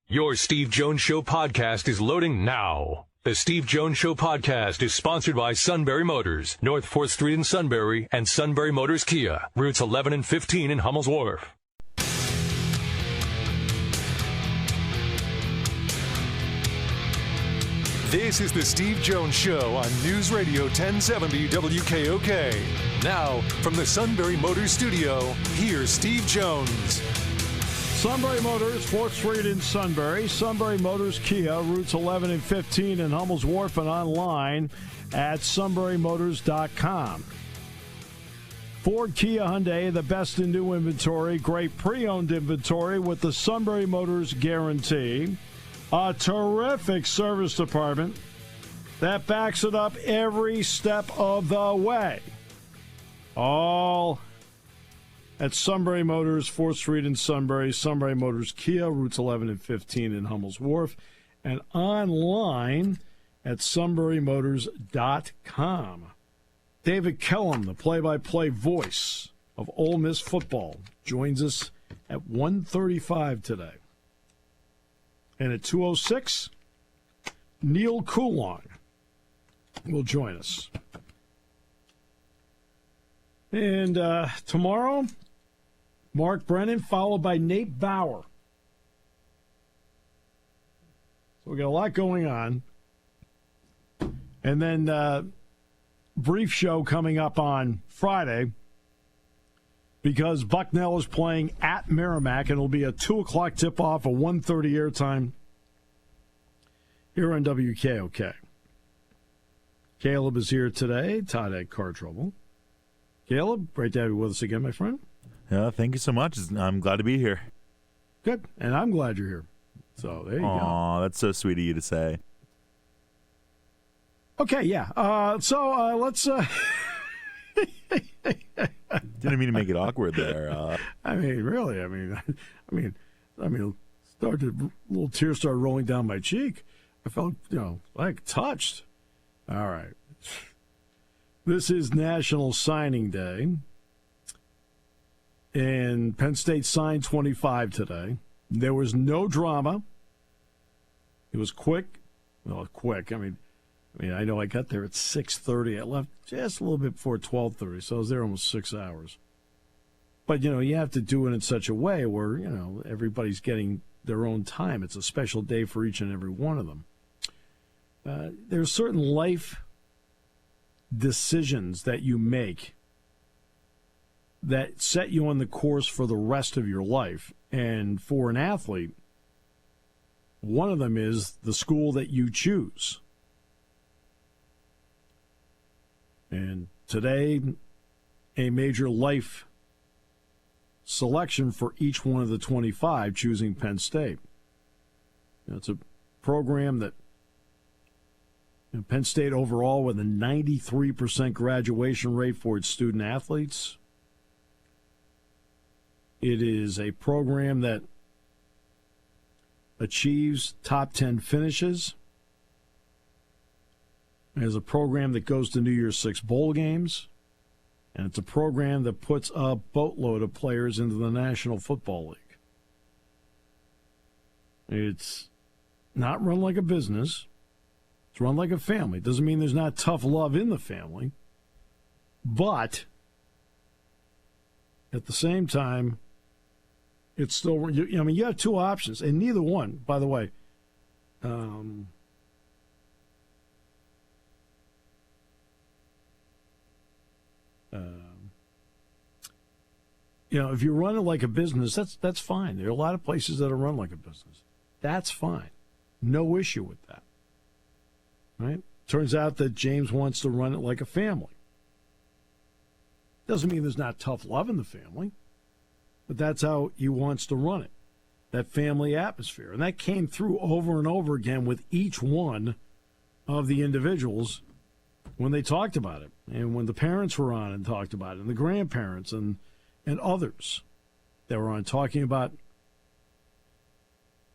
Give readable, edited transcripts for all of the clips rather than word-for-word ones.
Your Steve Jones Show podcast is loading now. The Steve Jones Show podcast is sponsored by Sunbury Motors, North 4th Street in Sunbury, and Sunbury Motors Kia, routes 11 and 15 in Hummel's Wharf. This is the Steve Jones Show on News Radio 1070 WKOK. Now, from the Sunbury Motors studio, here's Steve Jones. Sunbury Motors, 4th Street in Sunbury. Sunbury Motors Kia, routes 11 and 15 in Hummel's Wharf, and online at sunburymotors.com. Ford, Kia, Hyundai, the best in new inventory. Great pre-owned inventory with the Sunbury Motors guarantee. A terrific service department that backs it up every step of the way. All at Sunbury Motors, 4th Street in Sunbury. Sunbury Motors Kia, routes 11 and 15 in Hummel's Wharf. And online at sunburymotors.com. David Kellum, the play-by-play voice of Ole Miss football, joins us at 1:35 today. And at 2:06, Neil Coulon will join us. And tomorrow, Mark Brennan, followed by Nate Bauer. So we got a lot going on. And then brief show coming up on Friday because Bucknell is playing at Merrimack, and it'll be a 2 o'clock tip-off, a 1:30 airtime here on WKOK. Caleb is here today. Todd had car trouble. Caleb, great to have you with us again, my friend. Yeah, thank you so much. I'm glad to be here. Good, and I'm glad you're here. So there you go. Aw, that's so sweet of you to say. Okay, yeah. So let's. Didn't mean to make it awkward there. I mean, really. I mean, started little tears started rolling down my cheek. I felt, like touched. All right. This is National Signing Day, and Penn State signed 25 today. There was no drama. It was quick. Well, quick. I mean, I know I got there at 6:30. I left just a little bit before 12:30, so I was there almost 6 hours. But, you have to do it in such a way where, everybody's getting their own time. It's a special day for each and every one of them. There's certain life decisions that you make that set you on the course for the rest of your life. And for an athlete, one of them is the school that you choose. And today, a major life selection for each one of the 25 choosing Penn State. It's a program that Penn State overall with a 93% graduation rate for its student athletes. It is a program that achieves top 10 finishes. It is a program that goes to New Year's Six bowl games. And it's a program that puts a boatload of players into the National Football League. It's not run like a business. It's run like a family. Doesn't mean there's not tough love in the family. But at the same time, it's still, you have two options. And neither one, by the way, if you run it like a business, that's fine. There are a lot of places that are run like a business. That's fine. No issue with that. Right? Turns out that James wants to run it like a family. Doesn't mean there's not tough love in the family, but that's how he wants to run it. That family atmosphere. And that came through over and over again with each one of the individuals when they talked about it. And when the parents were on and talked about it, and the grandparents and others that were on talking about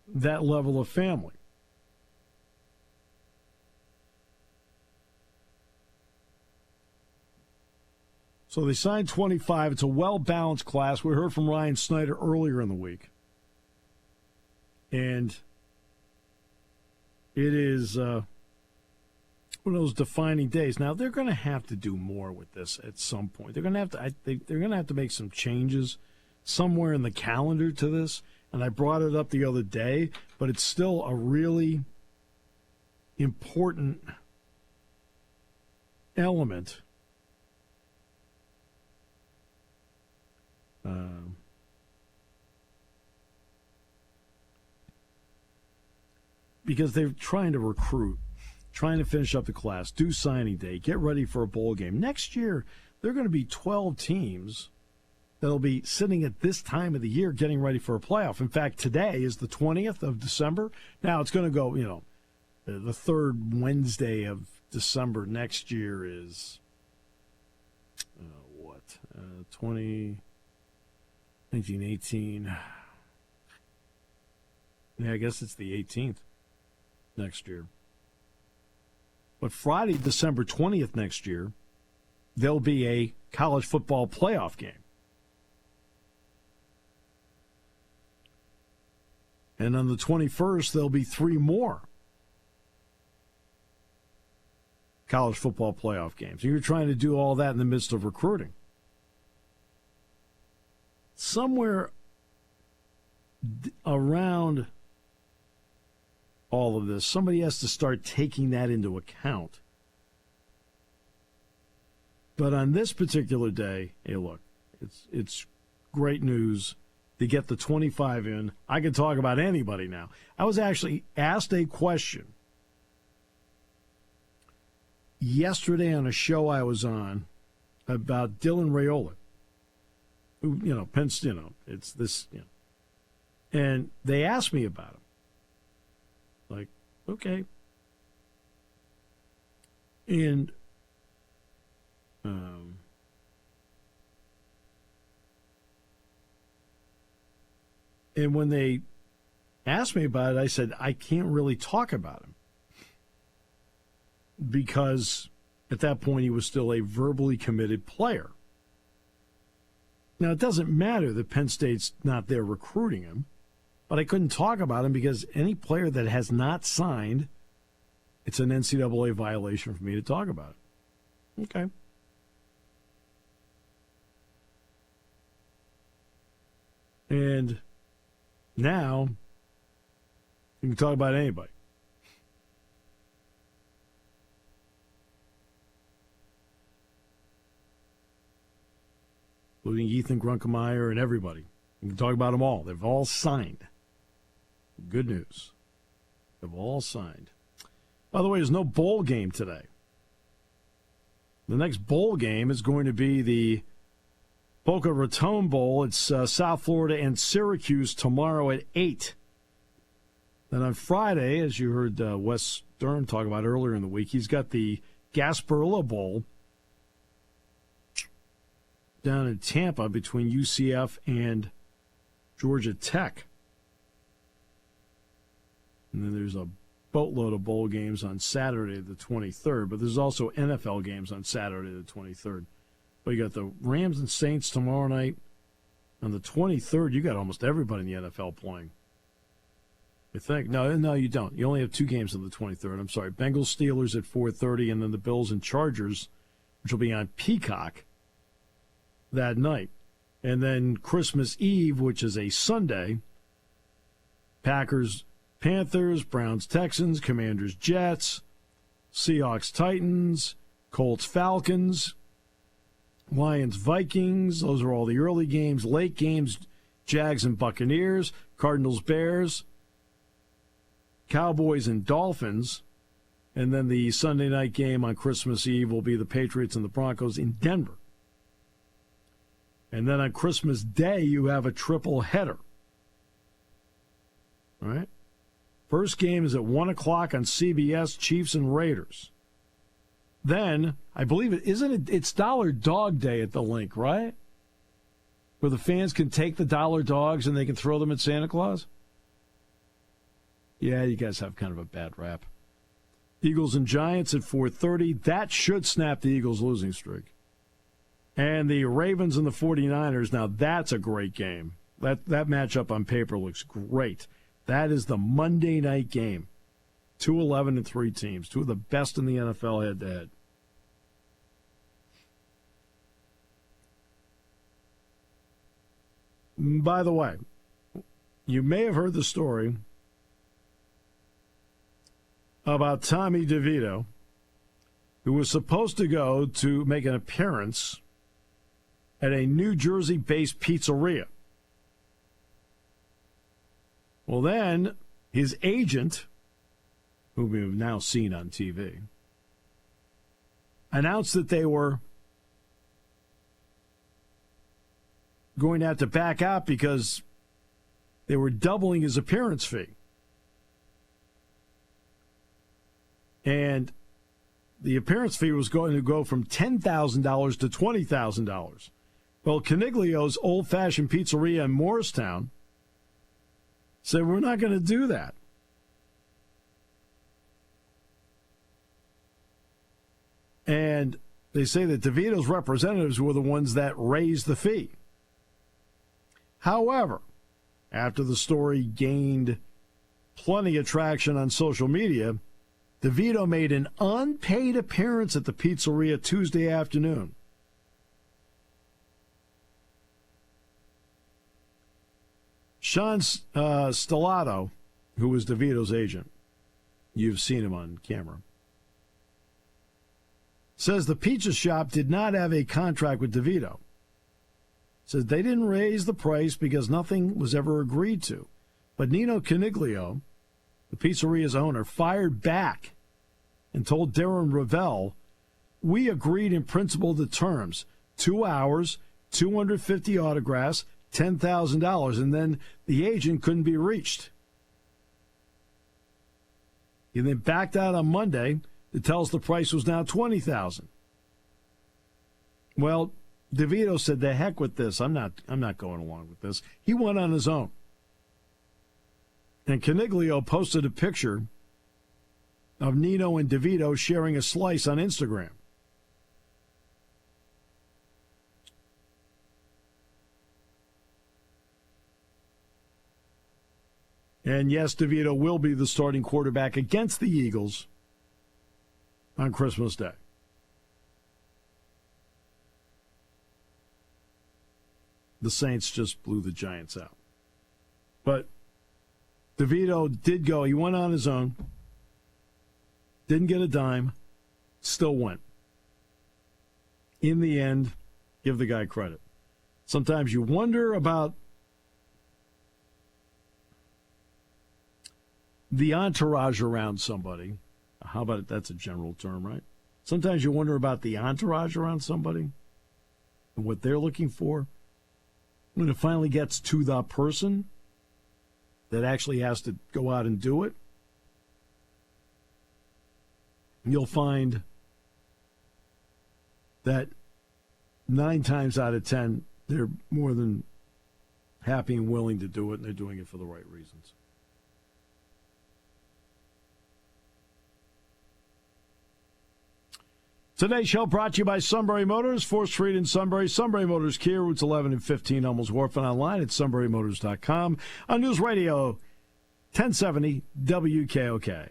that level of family. So they signed 25. It's a well-balanced class. We heard from Ryan Snyder earlier in the week. And It is one of those defining days. Now they're going to have to do more with this at some point. They're going to have to. They're going to have to make some changes somewhere in the calendar to this. And I brought it up the other day, but it's still a really important element. Because they're trying to recruit, trying to finish up the class, do signing day, get ready for a bowl game. Next year, there are going to be 12 teams that'll be sitting at this time of the year getting ready for a playoff. In fact, today is the 20th of December. Now, it's going to go, the third Wednesday of December next year is, 1918. Yeah, I guess it's the 18th next year. But Friday, December 20th next year, there'll be a college football playoff game. And on the 21st, there'll be 3 more college football playoff games. And you're trying to do all that in the midst of recruiting. Somewhere around all of this, somebody has to start taking that into account. But on this particular day, hey, look, it's great news to get the 25 in. I can talk about anybody now. I was actually asked a question yesterday on a show I was on about Dylan Raiola, who, Penn State, it's this, and they asked me about him. Like, okay. And when they asked me about it, I said, I can't really talk about him. Because at that point, he was still a verbally committed player. Now, it doesn't matter that Penn State's not there recruiting him, but I couldn't talk about him because any player that has not signed, it's an NCAA violation for me to talk about it. Okay. And now, you can talk about anybody. Including Ethan Grunkemeyer and everybody. You can talk about them all. They've all signed. Good news. They've all signed. By the way, there's no bowl game today. The next bowl game is going to be the Boca Raton Bowl. It's South Florida and Syracuse tomorrow at 8. Then on Friday, as you heard Wes Stern talk about earlier in the week, he's got the Gasparilla Bowl down in Tampa between UCF and Georgia Tech. And then there's a boatload of bowl games on Saturday the 23rd, but there's also NFL games on Saturday the 23rd. But you got the Rams and Saints tomorrow night. On the 23rd, you got almost everybody in the NFL playing. I think. No, you don't. You only have 2 games on the 23rd. I'm sorry. Bengals, Steelers at 4:30, and then the Bills and Chargers, which will be on Peacock that night. And then Christmas Eve, which is a Sunday, Packers, Panthers, Browns, Texans, Commanders, Jets, Seahawks, Titans, Colts, Falcons, Lions, Vikings. Those are all the early games. Late games, Jags and Buccaneers, Cardinals, Bears, Cowboys and Dolphins. And then the Sunday night game on Christmas Eve will be the Patriots and the Broncos in Denver. And then on Christmas Day, you have a triple header. All right? First game is at 1 o'clock on CBS, Chiefs and Raiders. Then, I believe it's Dollar Dog Day at the Link, right? Where the fans can take the dollar dogs and they can throw them at Santa Claus? Yeah, you guys have kind of a bad rap. Eagles and Giants at 4:30. That should snap the Eagles' losing streak. And the Ravens and the 49ers, now that's a great game. That matchup on paper looks great. That is the Monday night game. Two 11-3 teams, two of the best in the NFL head-to-head. By the way, you may have heard the story about Tommy DeVito, who was supposed to go to make an appearance at a New Jersey-based pizzeria. Well, then his agent, whom we've now seen on TV, announced that they were going to have to back out because they were doubling his appearance fee. And the appearance fee was going to go from $10,000 to $20,000. Well, Caniglio's old-fashioned pizzeria in Morristown said, we're not going to do that. And they say that DeVito's representatives were the ones that raised the fee. However, after the story gained plenty of traction on social media, DeVito made an unpaid appearance at the pizzeria Tuesday afternoon. Sean Stellato, who was DeVito's agent, you've seen him on camera, says the pizza shop did not have a contract with DeVito. Says they didn't raise the price because nothing was ever agreed to. But Nino Caniglio, the pizzeria's owner, fired back and told Darren Ravel, we agreed in principle to terms, 2 hours, 250 autographs, $10,000, and then the agent couldn't be reached. He then backed out on Monday to tell us the price was now $20,000. Well, DeVito said, the heck with this. I'm not going along with this. He went on his own. And Caniglio posted a picture of Nino and DeVito sharing a slice on Instagram. And yes, DeVito will be the starting quarterback against the Eagles on Christmas Day. The Saints just blew the Giants out. But DeVito did go. He went on his own. Didn't get a dime. Still went. In the end, give the guy credit. Sometimes you wonder about the entourage around somebody. How about it? That's a general term, right? Sometimes you wonder about the entourage around somebody and what they're looking for. When it finally gets to the person that actually has to go out and do it, you'll find that 9 times out of 10, they're more than happy and willing to do it, and they're doing it for the right reasons. Today's show brought to you by Sunbury Motors, 4th Street in Sunbury. Sunbury Motors Kia, routes 11 and 15, Hummels Wharf, and online at sunburymotors.com. On News Radio 1070 WKOK.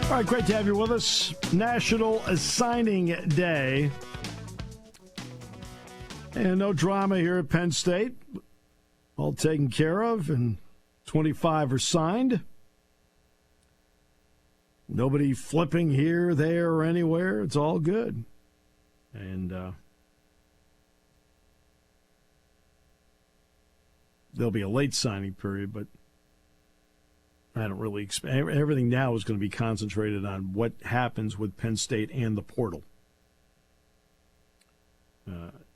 All right, great to have you with us. National Signing Day. And no drama here at Penn State. All taken care of, and 25 are signed. Nobody flipping here, there, or anywhere. It's all good. And there'll be a late signing period, but I don't really expect. Everything now is going to be concentrated on what happens with Penn State and the portal.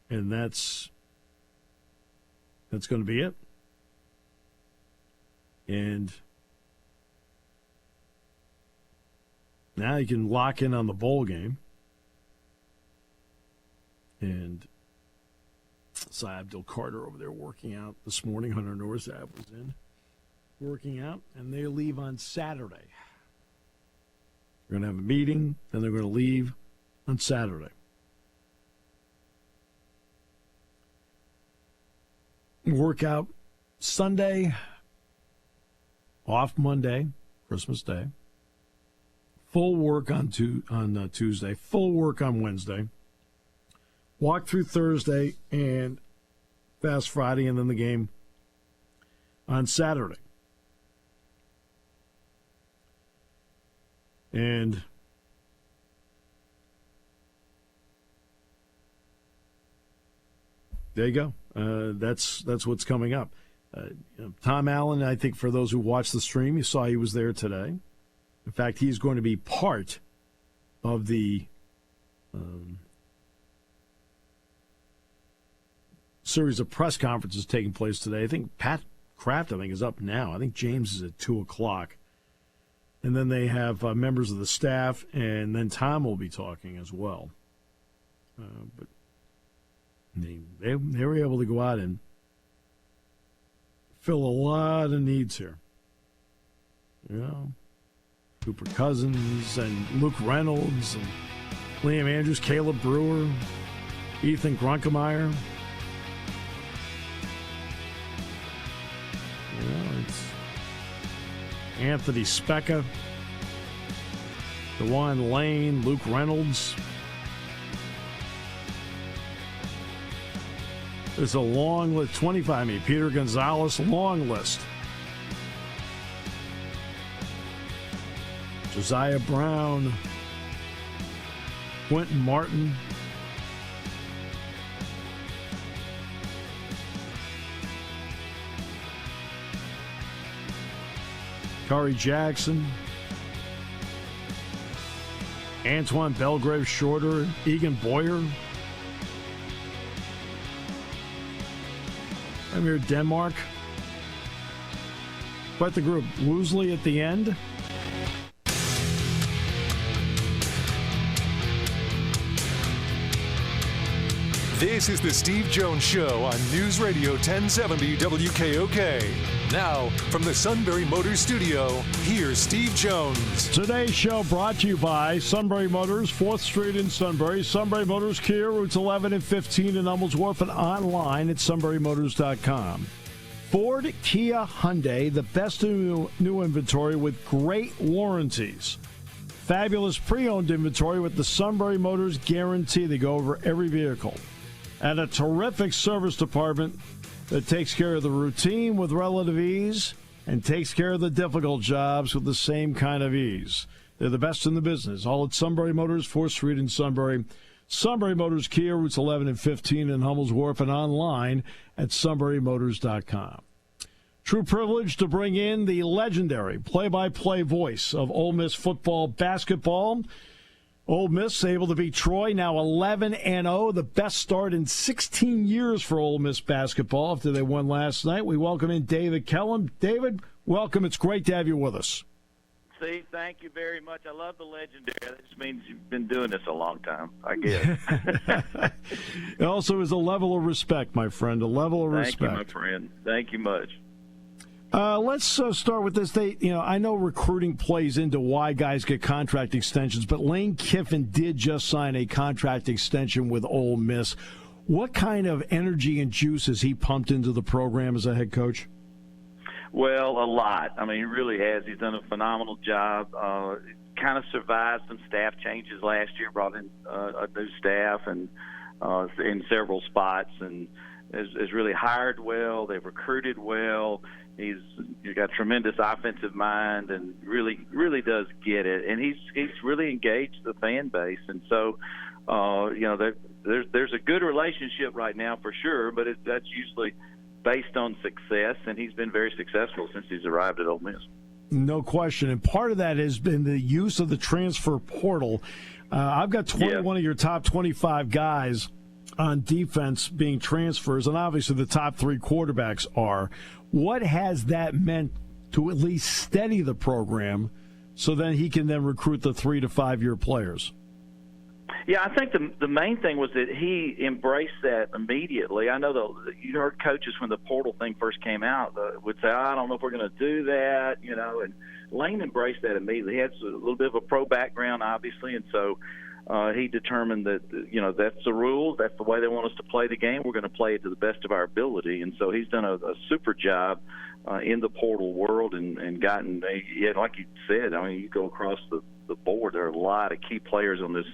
And that's going to be it. And now you can lock in on the bowl game. And Cy Abdul Carter over there working out this morning. Hunter Norzab was in working out, and they leave on Saturday. They're going to have a meeting, then they're going to leave on Saturday. Workout Sunday, off Monday, Christmas Day. Full work on Tuesday, full work on Wednesday. Walk through Thursday and fast Friday, and then the game on Saturday. And there you go. That's what's coming up. Tom Allen, I think for those who watched the stream, you saw he was there today. In fact, he's going to be part of the series of press conferences taking place today. I think Pat Kraft, is up now. I think James is at 2 o'clock. And then they have members of the staff, and then Tom will be talking as well. But they were able to go out and fill a lot of needs here. Cooper Cousins and Luke Reynolds and Liam Andrews, Caleb Brewer, Ethan Grunkemeyer. It's Anthony Specca, DeJuan Lane, Luke Reynolds. There's a long list, 25, Peter Gonzalez, long list. Josiah Brown, Quentin Martin. Kari Jackson. Antoine Belgrave Shorter, Egan Boyer. I'm here, Denmark. Quite the group. Woosley at the end. This is the Steve Jones Show on News Radio 1070 WKOK. Now, from the Sunbury Motors Studio, here's Steve Jones. Today's show brought to you by Sunbury Motors, 4th Street in Sunbury. Sunbury Motors Kia, routes 11 and 15 in Hummels Wharf, and online at sunburymotors.com. Ford, Kia, Hyundai, the best new inventory with great warranties. Fabulous pre-owned inventory with the Sunbury Motors guarantee. They go over every vehicle. And a terrific service department that takes care of the routine with relative ease and takes care of the difficult jobs with the same kind of ease. They're the best in the business. All at Sunbury Motors, 4th Street in Sunbury. Sunbury Motors Kia, routes 11 and 15 in Hummels Wharf, and online at sunburymotors.com. True privilege to bring in the legendary play-by-play voice of Ole Miss football basketball. Ole Miss able to beat Troy, now 11-0, the best start in 16 years for Ole Miss basketball after they won last night. We welcome in David Kellum. David, welcome. It's great to have you with us. Steve, thank you very much. I love the legendary. That just means you've been doing this a long time, I guess. It also is a level of respect, my friend, a level of respect. Thank you, my friend. Thank you much. Let's start with this. I know recruiting plays into why guys get contract extensions, but Lane Kiffin did just sign a contract extension with Ole Miss. What kind of energy and juice has he pumped into the program as a head coach? Well, a lot. I mean, he really has. He's done a phenomenal job. Kind of survived some staff changes last year, brought in a new staff and in several spots, and has really hired well. They've recruited well. He's got tremendous offensive mind and really does get it. And he's really engaged the fan base. And so, there's a good relationship right now for sure, but that's usually based on success, and he's been very successful since he's arrived at Ole Miss. No question. And part of that has been the use of the transfer portal. I've got 21 of your top 25 guys on defense being transfers, and obviously the top 3 quarterbacks are. What has that meant to at least steady the program so then he can then recruit the 3 to 5 year players? Yeah, I think the main thing was that he embraced that immediately. I know you heard coaches when the portal thing first came out would say, I don't know if we're going to do that, and Lane embraced that immediately. He has a little bit of a pro background, obviously, and so he determined that, that's the rules. That's the way they want us to play the game. We're going to play it to the best of our ability. And so he's done a super job in the portal world and gotten, like you said, you go across the board, there are a lot of key players on this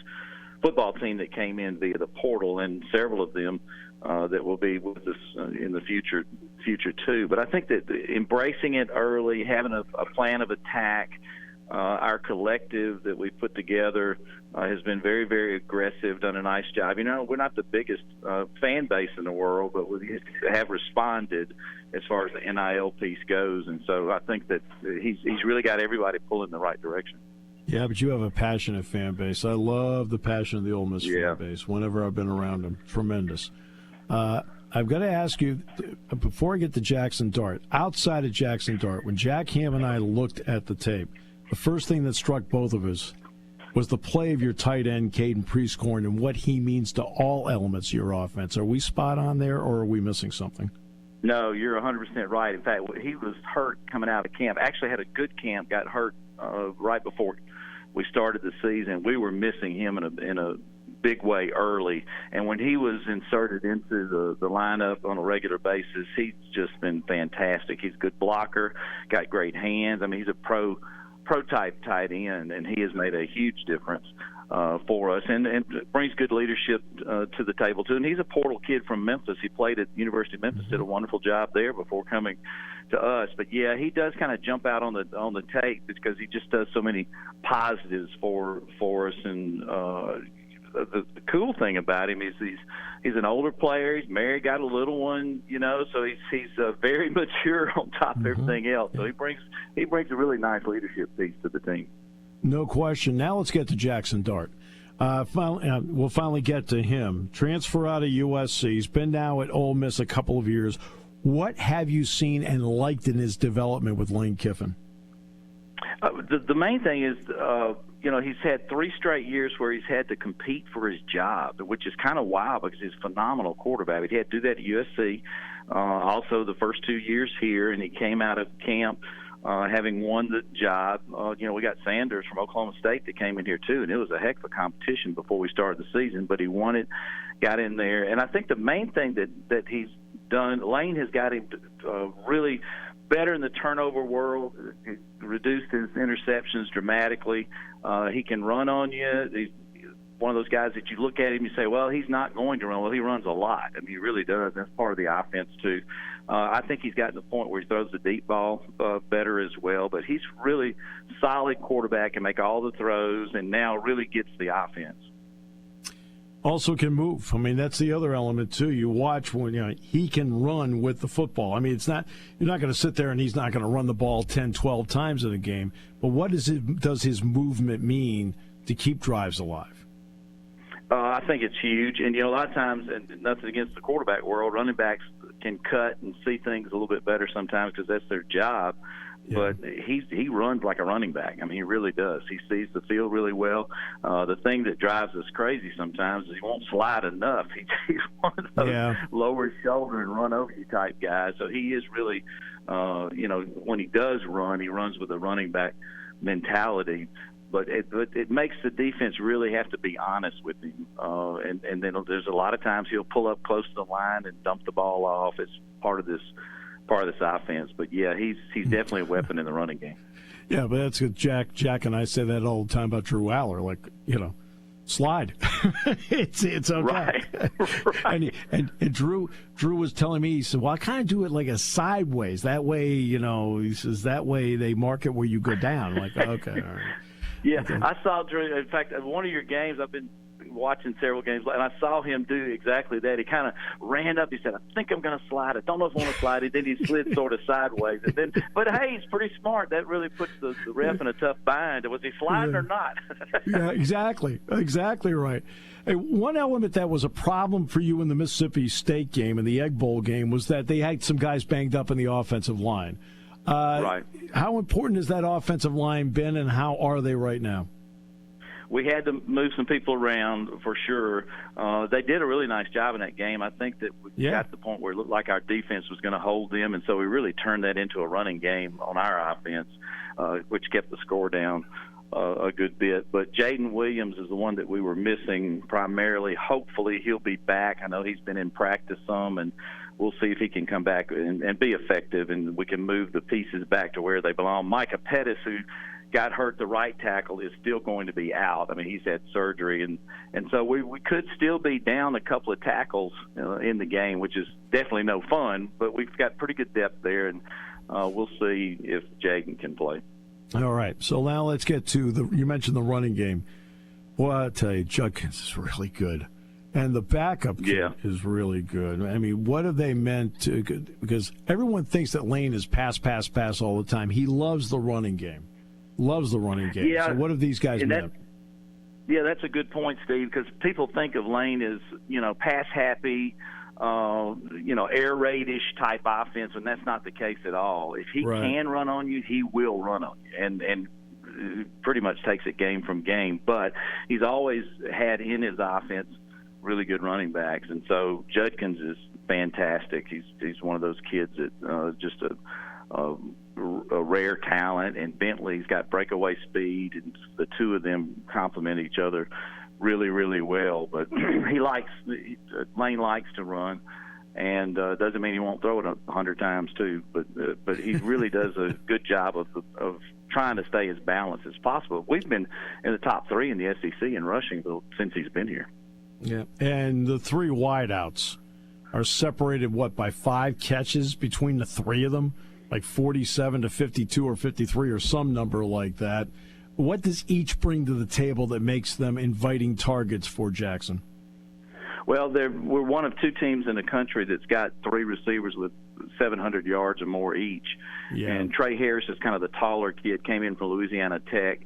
football team that came in via the portal, and several of them that will be with us in the future too. But I think that embracing it early, having a plan of attack, our collective that we put together has been very, very aggressive, done a nice job. We're not the biggest fan base in the world, but we have responded as far as the NIL piece goes. And so I think that he's really got everybody pulling in the right direction. Yeah, but you have a passionate fan base. I love the passion of the Ole Miss fan base whenever I've been around them. Tremendous. I've got to ask you, before I get to Jackson Dart, outside of Jackson Dart, when Jack Ham and I looked at the tape, the first thing that struck both of us was the play of your tight end, Caden Prescorn, and what he means to all elements of your offense. Are we spot on there, or are we missing something? No, you're 100% right. In fact, he was hurt coming out of camp. Actually had a good camp, got hurt right before we started the season. We were missing him in a big way early, and when he was inserted into the lineup on a regular basis, he's just been fantastic. He's a good blocker, got great hands. He's a pro-type tight end, and he has made a huge difference for us, and brings good leadership to the table too. And he's a portal kid from Memphis. He played at the University of Memphis, did a wonderful job there before coming to us. But yeah, he does kind of jump out on the tape because he just does so many positives for us. And the cool thing about him is he's an older player. He's married, got a little one, so he's very mature on top of everything else. So he brings a really nice leadership piece to the team. No question. Now let's get to Jackson Dart. We'll finally get to him. Transfer out of USC. He's been now at Ole Miss a couple of years. What have you seen and liked in his development with Lane Kiffin? The main thing is, he's had 3 straight years where he's had to compete for his job, which is kind of wild because he's a phenomenal quarterback. He had to do that at USC, also the first 2 years here, and he came out of camp having won the job. We got Sanders from Oklahoma State that came in here too, and it was a heck of a competition before we started the season, but he won it, got in there. And I think the main thing that he's done, Lane has got him really better in the turnover world, reduced his interceptions dramatically. He can run on you. He's one of those guys that you look at him and you say, well, he's not going to run. Well, he runs a lot. He really does. That's part of the offense, too. I think he's gotten to the point where he throws the deep ball better as well. But he's really solid quarterback, can make all the throws, and now really gets the offense. Also can move. That's the other element, too. You watch when he can run with the football. It's not, you're not going to sit there and he's not going to run the ball 10, 12 times in a game. But what does his movement mean to keep drives alive? I think it's huge. And, a lot of times, and nothing against the quarterback world, running backs can cut and see things a little bit better sometimes because that's their job. Yeah. But he runs like a running back. He really does. He sees the field really well. The thing that drives us crazy sometimes is he won't slide enough. He's one of those lower his shoulder and run over you type guys. So he is really, when he does run, he runs with a running back mentality. But it makes the defense really have to be honest with him. And then there's a lot of times he'll pull up close to the line and dump the ball off. It's part of this offense. But yeah, he's definitely a weapon in the running game. Yeah, but that's good. Jack and I say that all the time about Drew Aller. Slide. it's okay. Right. And Drew was telling me, he said, well, I kind of do it like a sideways. That way, he says, that way they mark it where you go down. I'm like, okay, all right. Yeah, okay. I saw Drew. In fact, at one of your games, I've been watching several games, and I saw him do exactly that. He kind of ran up. He said, I think I'm going to slide. I don't know if I want to slide it. Then he slid sort of sideways. But, hey, he's pretty smart. That really puts the ref in a tough bind. Was he sliding or not? Yeah, exactly. Exactly right. Hey, one element that was a problem for you in the Mississippi State game and the Egg Bowl game was that they had some guys banged up in the offensive line. Right. How important has that offensive line been, and how are they right now? We had to move some people around for sure. They did a really nice job in that game. I think that we got to the point where it looked like our defense was going to hold them, and so we really turned that into a running game on our offense, which kept the score down. a good bit. But Jaden Williams is the one that we were missing primarily. Hopefully he'll be back. I know he's been in practice some, and we'll see if he can come back and be effective, and we can move the pieces back to where they belong. Micah Pettis, who got hurt, the right tackle, is still going to be out. I mean, he's had surgery, and so we could still be down a couple of tackles in the game, which is definitely no fun, but we've got pretty good depth there, and we'll see if Jaden can play. All right, so now let's get to you mentioned the running game. Well, I tell you, Judkins is really good. And the backup kid is really good. I mean, what have they meant to – because everyone thinks that Lane is pass all the time. He loves the running game. Yeah. So what have these guys meant? Yeah, that's a good point, Steve, because people think of Lane as, pass-happy, air raid-ish type offense, and that's not the case at all. If he can run on you, he will run on you, and pretty much takes it game from game. But he's always had in his offense really good running backs, and so Judkins is fantastic. He's one of those kids that just a rare talent, and Bentley's got breakaway speed, and the two of them complement each other really, really well. But Lane likes to run, and doesn't mean he won't throw it 100 times too. But he really does a good job of trying to stay as balanced as possible. We've been in the top 3 in the SEC in rushing since he's been here. Yeah, and the 3 wideouts are separated, by 5 catches between the 3 of them, like 47 to 52 or 53 or some number like that. What does each bring to the table that makes them inviting targets for Jackson? Well, we're one of 2 teams in the country that's got 3 receivers with 700 yards or more each. Yeah. And Trey Harris is kind of the taller kid, came in from Louisiana Tech.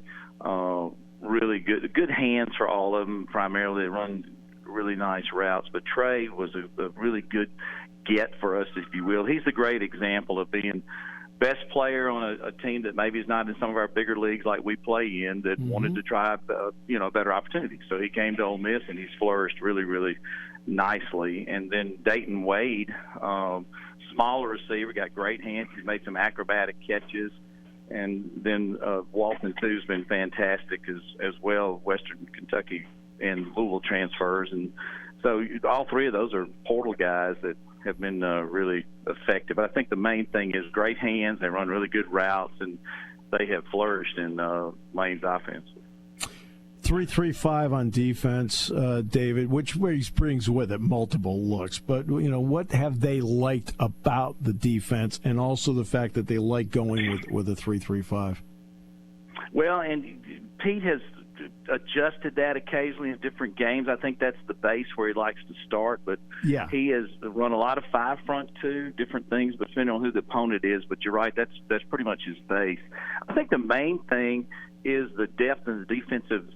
Really good hands for all of them. Primarily, they run really nice routes. But Trey was a really good get for us, if you will. He's a great example of being best player on a team that maybe is not in some of our bigger leagues like we play in, that wanted to try better opportunities. So he came to Ole Miss, and he's flourished really, really nicely. And then Dayton Wade, smaller receiver, got great hands. He's made some acrobatic catches. And then Walton, too, has been fantastic as well, Western Kentucky and Louisville transfers. And so all 3 of those are portal guys that have been really effective. I think the main thing is great hands. They run really good routes, and they have flourished in Lane's offense. 3-3-5 on defense, David, which brings with it multiple looks. But, what have they liked about the defense, and also the fact that they like going with a 3-3-5? Well, and Pete has adjusted that occasionally in different games. I think that's the base where he likes to start, but he has run a lot of 5 front 2, different things, but depending on who the opponent is. But you're right, that's pretty much his base. I think the main thing is the depth in the defensive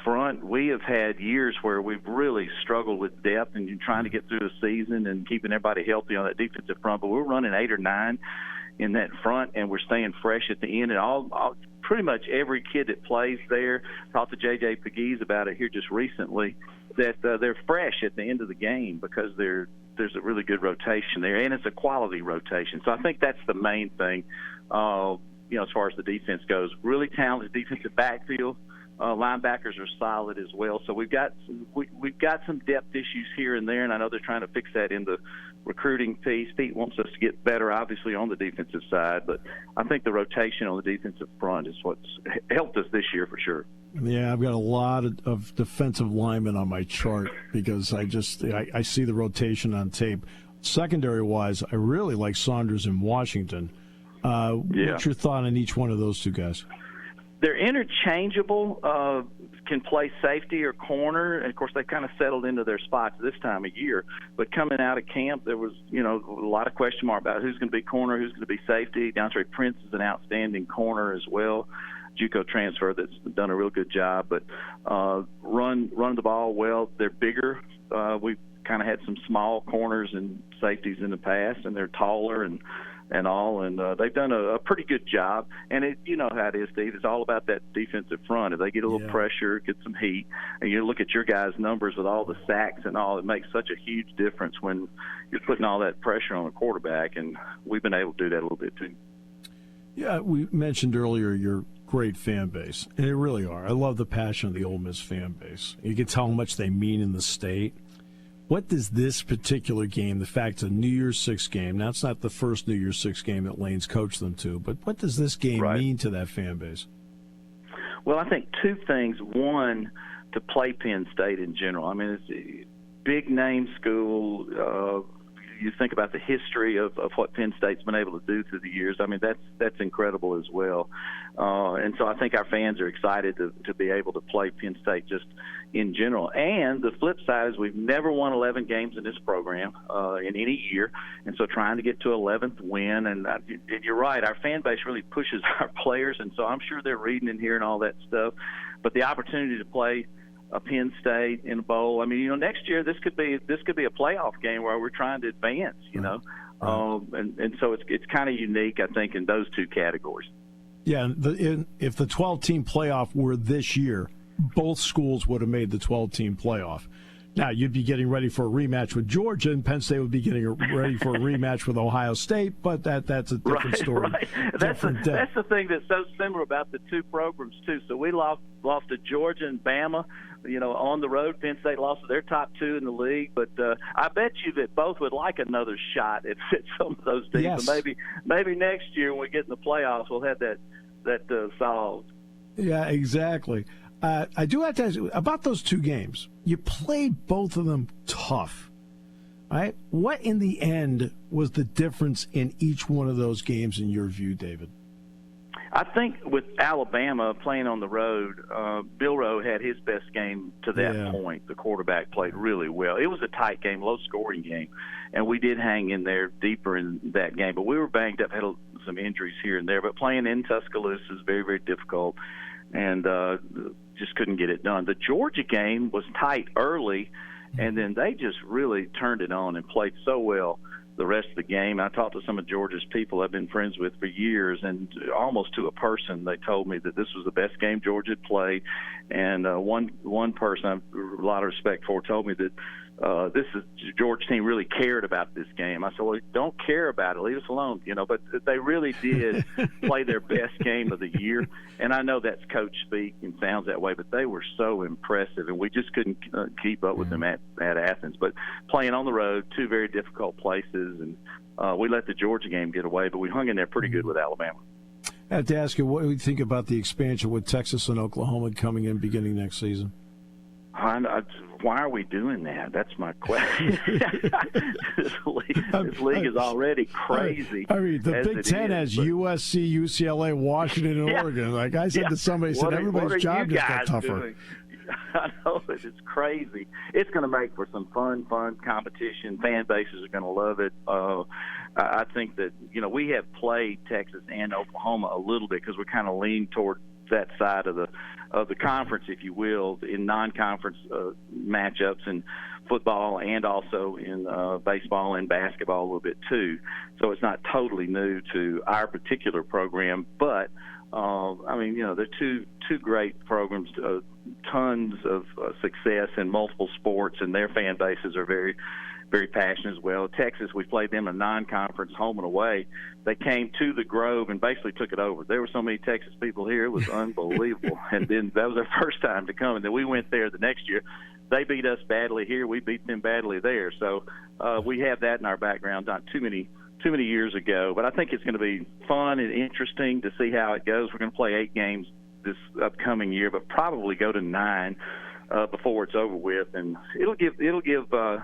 front. We have had years where we've really struggled with depth and trying to get through the season and keeping everybody healthy on that defensive front, but we're running 8 or 9 in that front, and we're staying fresh at the end. And all pretty much every kid that plays there, talked to J.J. Pegues about it here just recently, that they're fresh at the end of the game because there's a really good rotation there, and it's a quality rotation. So I think that's the main thing, as far as the defense goes. Really talented defensive backfield. Linebackers are solid as well. So we've got some depth issues here and there, and I know they're trying to fix that in the recruiting piece. Pete wants us to get better, obviously, on the defensive side, but I think the rotation on the defensive front is what's helped us this year for sure. Yeah, I've got a lot of defensive linemen on my chart because I see the rotation on tape. Secondary-wise, I really like Saunders and Washington. What's your thought on each one of those 2 guys? They're interchangeable, can play safety or corner. And, of course, they kind of settled into their spots this time of year. But coming out of camp, there was, a lot of question mark about who's going to be corner, who's going to be safety. DeAndre Prince is an outstanding corner as well. JUCO transfer that's done a real good job. But run the ball well. They're bigger. We've kind of had some small corners and safeties in the past, and they're taller and all, and they've done a pretty good job. And you know how it is, Steve. It's all about that defensive front. If they get a little pressure, get some heat, and you look at your guys' numbers with all the sacks and all, it makes such a huge difference when you're putting all that pressure on a quarterback, and we've been able to do that a little bit too. Yeah, we mentioned earlier your great fan base. And they really are. I love the passion of the Ole Miss fan base. You can tell how much they mean in the state. What does this particular game, the fact it's a New Year's Six game, now it's not the first New Year's Six game that Lane's coached them to, but what does this game mean to that fan base? Well, I think two things. One, to play Penn State in general. I mean, it's a big-name school. You think about the history of what Penn State's been able to do through the years. I mean, that's incredible as well. And so I think our fans are excited to be able to play Penn State just in general. And the flip side is we've never won 11 games in this program in any year. And so trying to get to 11th win. And you're right, our fan base really pushes our players. And so I'm sure they're reading and hearing all that stuff. But the opportunity to play a Penn State in a bowl. I mean, next year this could be a playoff game where we're trying to advance. And so it's kind of unique, I think, in those two categories. Yeah, if the 12-team playoff were this year, both schools would have made the 12-team playoff. Now, you'd be getting ready for a rematch with Georgia, and Penn State would be getting ready for a rematch with Ohio State, but that's a different story. Right. That's the thing that's so similar about the two programs, too. So we lost to Georgia and Bama, on the road. Penn State lost to their top two in the league. But I bet you that both would like another shot at some of those teams. Yes. So maybe next year when we get in the playoffs, we'll have that solved. Yeah, exactly. I do have to ask you about those two games. You played both of them tough, right? What in the end was the difference in each one of those games in your view, David? I think with Alabama playing on the road, Bill Rowe had his best game to that point. The quarterback played really well. It was a tight game, low-scoring game, and we did hang in there deeper in that game. But we were banged up, had some injuries here and there. But playing in Tuscaloosa is very, very difficult, and just couldn't get it done. The Georgia game was tight early, and then they just really turned it on and played so well the rest of the game. I talked to some of Georgia's people I've been friends with for years, and almost to a person they told me that this was the best game Georgia had played. And one person I have a lot of respect for told me that Georgia team really cared about this game. I said, well, don't care about it. Leave us alone. But they really did play their best game of the year. And I know that's coach speak and sounds that way, but they were so impressive, and we just couldn't keep up with them at Athens. But playing on the road, two very difficult places, and we let the Georgia game get away, but we hung in there pretty good with Alabama. I have to ask you, what do you think about the expansion with Texas and Oklahoma coming in beginning next season? Why are we doing that? That's my question. This league is already crazy. I mean, the Big Ten has USC, UCLA, Washington, and Oregon. Like I said to somebody, everybody's job just got tougher. Doing? I know it's crazy. It's going to make for some fun competition. Fan bases are going to love it. I think that we have played Texas and Oklahoma a little bit because we kind of lean toward that side of the conference, if you will, in non-conference matchups in football and also in baseball and basketball a little bit too. So it's not totally new to our particular program, but they're two great programs, tons of success in multiple sports, and their fan bases are very, very passionate as well. Texas, we played them in a non-conference home and away. They came to the Grove and basically took it over. There were so many Texas people here, it was unbelievable. And then that was their first time to come, and then we went there the next year. They beat us badly here. We beat them badly there. So we have that in our background, not too many years ago. But I think it's going to be fun and interesting to see how it goes. We're going to play 8 games this upcoming year, but probably go to 9 before it's over with. And it'll give the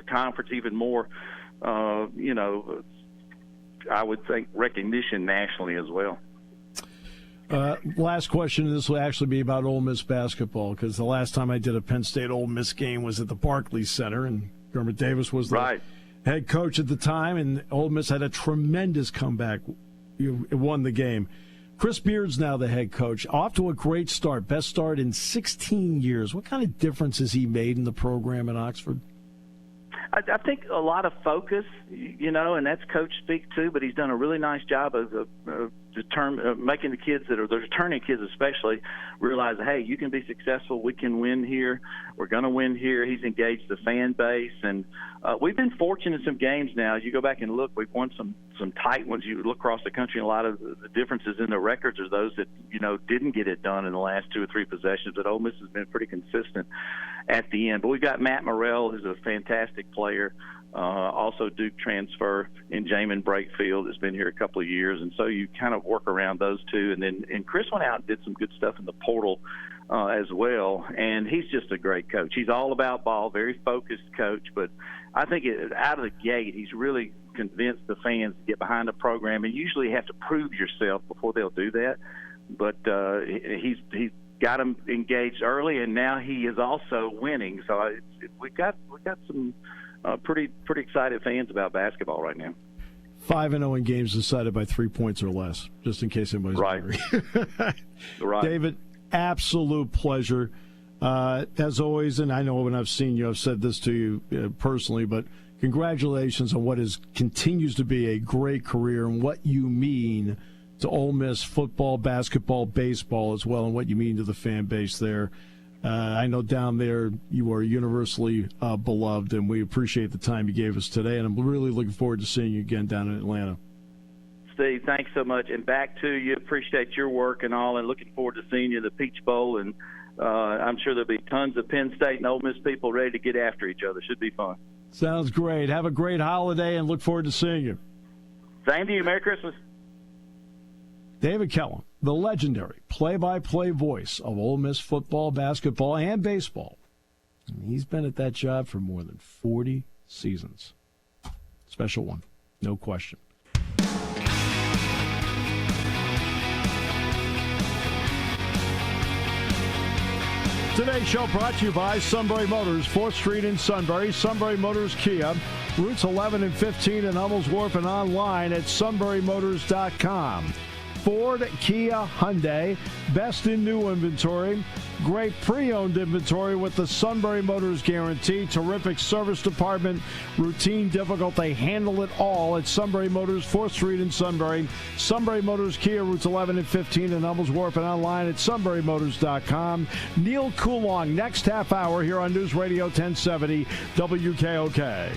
conference even more, I would think, recognition nationally as well. Last question, this will actually be about Ole Miss basketball, because the last time I did a Penn State Ole Miss game was at the Barclays Center, and Dermot Davis was the head coach at the time, and Ole Miss had a tremendous comeback. You won the game. Chris Beard's now the head coach. Off to a great start, best start in 16 years. What kind of difference has he made in the program at Oxford? I think a lot of focus, and that's coach speak too, but he's done a really nice job of making the kids that are the returning kids especially realize, hey, you can be successful. We can win here. We're going to win here. He's engaged the fan base, and we've been fortunate in some games now. As you go back and look, we've won some tight ones. You look across the country, and a lot of the differences in the records are those that didn't get it done in the last 2 or 3 possessions. But Ole Miss has been pretty consistent at the end. But we've got Matt Morrell, who's a fantastic player. Also Duke transfer in Jamin Brakefield has been here a couple of years, and so you kind of work around those two. And Chris went out and did some good stuff in the portal as well, and he's just a great coach. He's all about ball, very focused coach, but I think out of the gate he's really convinced the fans to get behind the program, and usually you have to prove yourself before they'll do that. But he's got them engaged early, and now he is also winning. So we got some pretty excited fans about basketball right now. 5-0 in games decided by 3 points or less, just in case anybody's wondering. Right. David, absolute pleasure. As always, and I know when I've seen you, I've said this to you personally, but congratulations on what continues to be a great career and what you mean to Ole Miss football, basketball, baseball as well, and what you mean to the fan base there. I know down there you are universally beloved, and we appreciate the time you gave us today, and I'm really looking forward to seeing you again down in Atlanta. Steve, thanks so much, and back to you. Appreciate your work and all, and looking forward to seeing you at the Peach Bowl, and I'm sure there'll be tons of Penn State and Ole Miss people ready to get after each other. Should be fun. Sounds great. Have a great holiday, and look forward to seeing you. Same to you. Merry Christmas. David Kellum, the legendary play-by-play voice of Ole Miss football, basketball, and baseball. And he's been at that job for more than 40 seasons. Special one, no question. Today's show brought to you by Sunbury Motors, 4th Street in Sunbury, Sunbury Motors Kia, routes 11 and 15 in Hummels Wharf, and online at sunburymotors.com. Ford, Kia, Hyundai, best in new inventory, great pre-owned inventory with the Sunbury Motors guarantee, terrific service department, routine, difficult, they handle it all at Sunbury Motors, 4th Street in Sunbury, Sunbury Motors Kia, routes 11 and 15 in Hummels Wharf, and online at sunburymotors.com. Neil Coulong, next half hour here on News Radio 1070 WKOK.